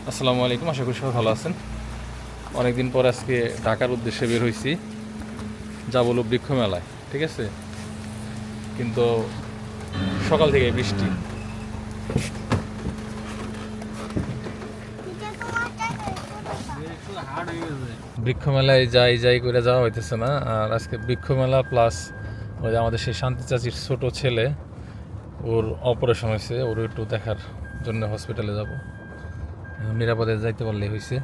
আসসালামু আলাইকুম, আশা করি সবাই ভালো আছেন। অনেকদিন পর আজকে ঢাকার উদ্দেশ্যে বের হয়েছি, যাব হলো বৃক্ষ মেলায়। ঠিক আছে, কিন্তু সকাল থেকে বৃষ্টি। বৃক্ষ মেলায় যাই যাই করে যাওয়া হইতেছে না। আর আজকে বৃক্ষ মেলা প্লাস ওই যে আমাদের সেই শান্তি চাচির ছোট ছেলে, ওর অপারেশন হয়েছে, ওর একটু দেখার জন্য হসপিটালে যাব। নিরাপদে যাইতে পারলেই হয়েছে।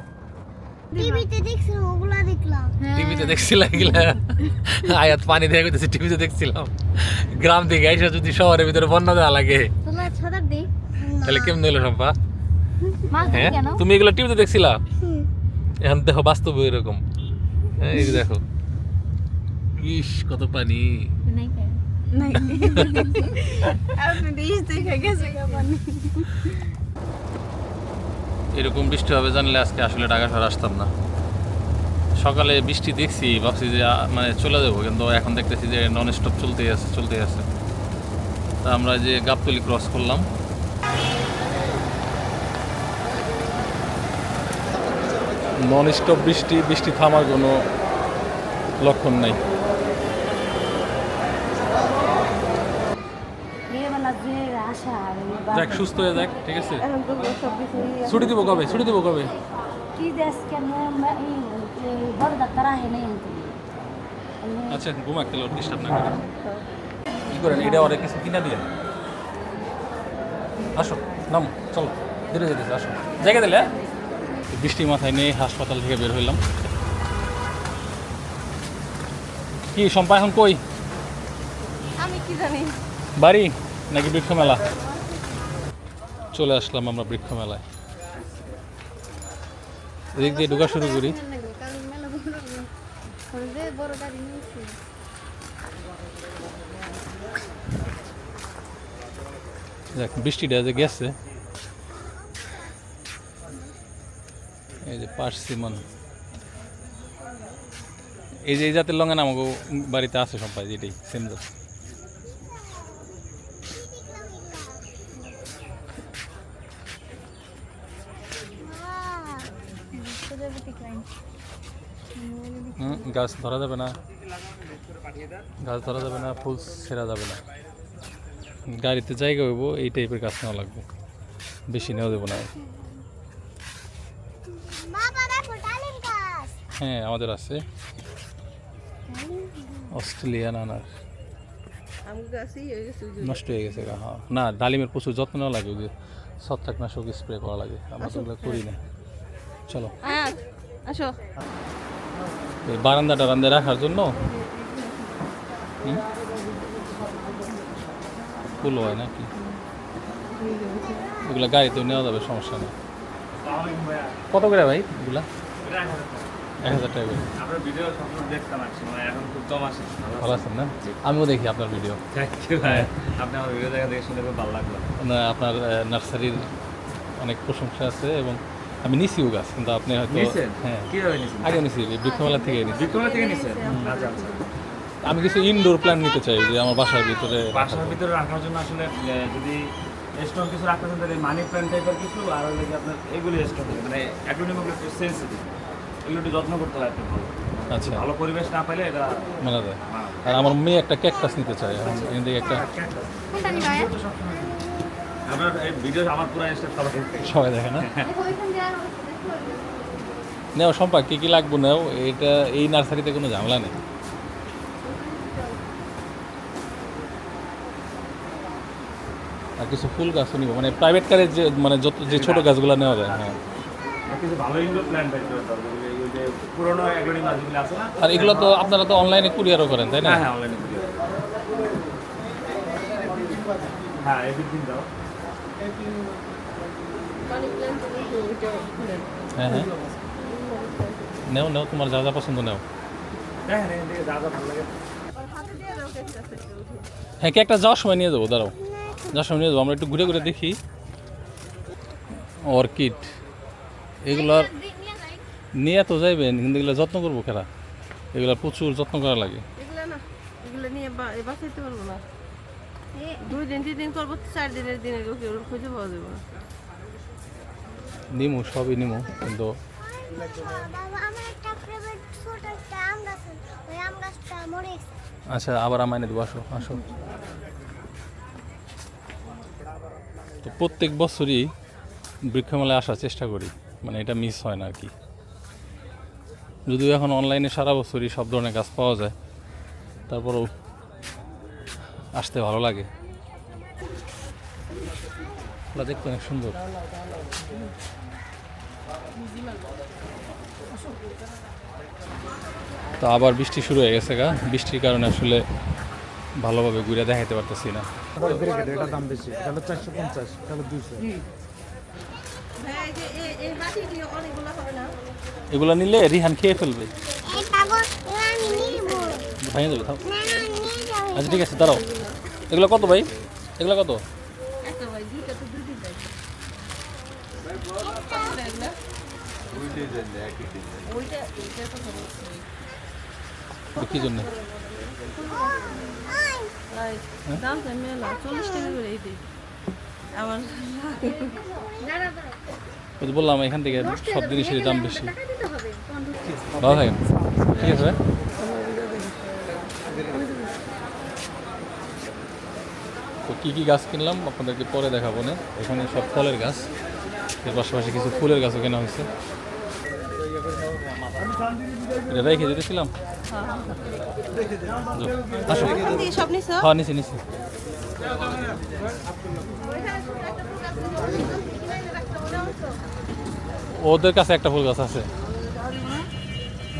টিভিতে দেখছিলাম, ওগুলা দেখলাম। টিভিতে দেখছিলাম এগুলা? আয়াত পানি দিয়ে কইতেছে টিভিতে দেখছিলাম। গ্রাম থেকে আইসা যদি শহরের ভিতরে বন্যা দেওয়া লাগে তোলা ছাতার দে। তাহলে কেমন হইলো সম্পা? মা হ্যাঁ, কেন? তুমি এগুলো টিভিতে দেখছিলা, এখন দেখো বাস্তবে এরকম। হ্যাঁ, এই যে দেখো, ইস কত পানি। নাই কেন? নাই। আপনি দেশ দেখে গেছে পানি। এরকম বৃষ্টি হবে জানলে আজকে আসলে ঢাকা শহর আসতাম না। সকালে বৃষ্টি দেখছি, ভাবছি যে মানে চলে যাবো, কিন্তু এখন দেখতেছি যে নন স্টপ চলতেই আছে। তা আমরা যে গাবতলী ক্রস করলাম। নন স্টপ বৃষ্টি থামার কোনো লক্ষণ নাই। দেখ সুস্থ হয়ে দেখ, ঠিক আছে। ছুটি দিব কবে? আচ্ছা ঘুমাক, তাহলে ওর ডিস্টার্ব না করে। কি করেন এটা ওরা কিছু কিনা দিয়ে? আসো, নাম চলো, ধীরে যেতেছে, আসো জায়গা দিলে। বৃষ্টি মাথায় নিয়ে হাসপাতাল থেকে বের হইলাম। কি সম্পা এখন কই? আমি কি জানি। বাড়ি নাকি বৃক্ষ মেলা? চলে আসলাম আমরা বৃক্ষ মেলায়। এদিক দিয়ে ঢোকা শুরু করি। দেখ বৃষ্টিটা যে গেছে, এই যে পার্সিমন, এই যে এই জাতের লঙ্ঘন আমাকে বাড়িতে আছে সম্পাই, যেটাই সেম জাত। গাছ ধরা যাবে না, ফুল ছেঁড়া যাবে না। গাড়িতে জায়গা হইব এই টাইপের গাছ নেওয়া লাগবে, বেশি নেওয়া দেবো না। হ্যাঁ আমাদের আছে অস্ট্রেলিয়ান আনার, নষ্ট হয়ে গেছে। হ্যাঁ না, ডালিমের প্রচুর যত্ন নেওয়া লাগে, যে ছত্রাকনাশক স্প্রে করা লাগে, আমরা তো ওগুলো করি না। চলো আসো। এই বারান্দায় রাখার জন্য ফুল হয় নাকি, এগুলো গাড়িতেও নেওয়া যাবে, সমস্যা নেই। কত করে ভাই এগুলা? 1000 টাকা করে। ভালো আছেন না? আমিও দেখি আপনার ভিডিও। না, আপনার নার্সারির অনেক প্রশংসা আছে এবং আমি নিছিও গাছ, কিন্তু আপনি হয়তো হ্যাঁ আগে নিছি, বৃক্ষমেলা থেকে নিছি। আমি কিছু ইনডোর প্ল্যান্ট নিতে চাই, যে আমার বাসার ভিতরে রাখার জন্য। আসলে যদি স্টক কিছু রাখতে চান তাহলে মানি প্ল্যান্ট টাইপের কিছু, আর হলে কি আপনার এগুলি স্টক হবে, মানে অ্যাগ্রোনিমগুলো একটু সেন্সিটিভ, এগুলো একটু যত্ন করতে হয় একটু ভালো। আচ্ছা, ভালো পরিবেশ না পেলে এটা মানা যায়। আর আমার মেয়ে একটা ক্যাকটাস নিতে চায়, এখান থেকে একটা আপনার এই ভিডিও আমার পুরো স্টেপ সবাই দেখে না। নেও সম্পা, কী কী লাগবো নেও, এটা এই নার্সারিতে কোনো ঝামেলা নেই। আর কিছু ফুল গাছও নিব, মানে প্রাইভেট কারের যে মানে যত যে ছোটো গাছগুলো নেওয়া যায়। হ্যাঁ, কিছু ভালো ইনডোর প্ল্যান্ট টাইপের যে পুরোনো অ্যাগ্রোনিম গাছগুলো আছে না। আর এগুলো তো আপনারা তো অনলাইনে কুরিয়ারও করেন, তাই না? হ্যাঁ অনলাইনে কুরিয়ার। হ্যাঁ এই দিন দাও। হ্যাঁ হ্যাঁ, নেও তোমার যা যা পছন্দ নেও। হ্যাঁ হ্যাঁ যা যা ভালো লাগে। হ্যাঁ, একটা যাওয়ার সময় নিয়ে যাবো, দাঁড়াও, যাওয়ার সময় নিয়ে যাবো, আমরা একটু ঘুরে ঘুরে দেখি। অর্কিড এগুলোর নিয়ে তো যাইবেন, কিন্তু এগুলো যত্ন করবো খেলা, এগুলো প্রচুর যত্ন করা লাগে। এগুলো নিয়ে বাঁচাইতে পারবো না। 2 দিন 3 দিন করবো, 4 দিনের দিনে খুঁজে পাওয়া যাবে না। নিমু সবই নিমু কিন্তু বাবা আমার একটা ফেভারিট ছোট একটা আম গাছ আছে। ওই আম গাছটা মরে গেছে। আচ্ছা আবার আমায় দেবো, আসো আসো। তো প্রত্যেক বছরই বৃক্ষমেলায় আসার চেষ্টা করি, মানে এটা মিস হয় না আর কি। যদিও এখন অনলাইনে সারা বছরই সব ধরনের গাছ পাওয়া যায়, তারপরেও আসতে ভালো লাগে। ওটা দেখতে অনেক সুন্দর। তো আবার বৃষ্টি শুরু হয়ে গেছে গা, বৃষ্টির কারণে আসলে ভালোভাবে ঘুরে দেখাইতে পারতেছি না। এটার দাম বেশি, এটা হলো 450, এটা হলো 200। ভাই এই যে এই বাটি দিয়ে অনেকগুলো হবে না? এগুলো নিলে রিহান খেয়ে ফেলবে, এই কাগজ আমি নিব। ভেঙে যাবে। থাও। না না নিয়ে যাও। আচ্ছা ঠিক আছে, দাঁড়াও। এগুলো কত ভাই? এগুলো কত? একটা ভাই দুইটা তো দুই দিন দেয়। ওইটা এইটার কথা বলছি। কি জন্য? ভাই দাম তো মেলা 40 টাকা করে এই দিই। আমার ওই যে বললাম এখান থেকে সব জিনিসের দাম বেশি। ভালো থাকেন, ঠিক আছে ভাই। তো কী কী গাছ কিনলাম আপনাদেরকে পরে দেখাবো না। এখানে সব ফলের গাছ, এর পাশাপাশি কিছু ফুলের গাছও কেনা হয়েছে। এটা রেখে দিতেছিলাম। আসো, দিয়ে সব নিছো? হ্যাঁ নিচে নিচে। ওদের কাছে একটা ফুল গাছ আছে।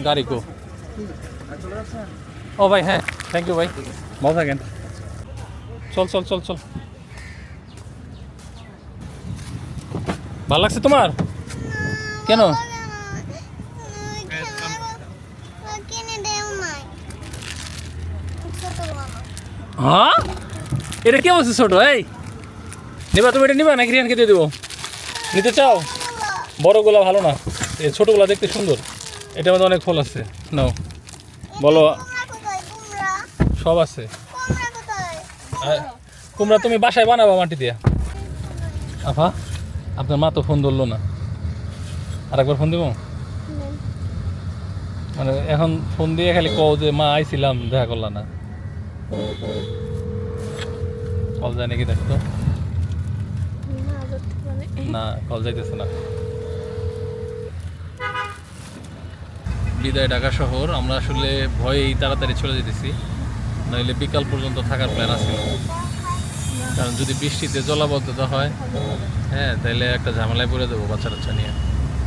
গাড়ি কো? ও ভাই, হ্যাঁ থ্যাংক ইউ ভাই, ভালো থাকেন। চল চল চল চল। ভালো লাগছে তোমার? কেন? কিনে দেও নাই। ছোট মামা। হ্যাঁ, এটা কে বলছে ছোট? এই নিবা তুমি? এটা নিবা নাকি রিয়ানকে দিয়ে দেবো? নিতে চাও? বড়গুলা ভালো না, এই ছোটগুলা দেখতে সুন্দর। এটার মধ্যে অনেক ফুল আছে, নাও বলো। কুমড়া কোথায়? কুমড়া? সব আছে। কুমড়া কোথায়? কুমড়া তুমি বাসায় বানাবা মাটি দিয়ে। আফা, আপনার মা তো ফোন ধরলো না, আরেকবার ফোন দিব? মানে এখন ফোন দিয়ে খালি কও যে মা আইছিলাম, দেখা করলা না। কল যায় নাকি দেখতো? না, কল যাইতেছে না। বিদায় ঢাকা শহর। আমরা আসলে ভয়েই তাড়াতাড়ি চলে যেতেছি, নইলে বিকাল পর্যন্ত থাকার প্ল্যান আছে। কারণ যদি বৃষ্টিতে জলাবদ্ধতা হয়, হ্যাঁ, তাহলে একটা ঝামেলায় পড়ে দেবো বাচ্চা টাচ্চা নিয়ে।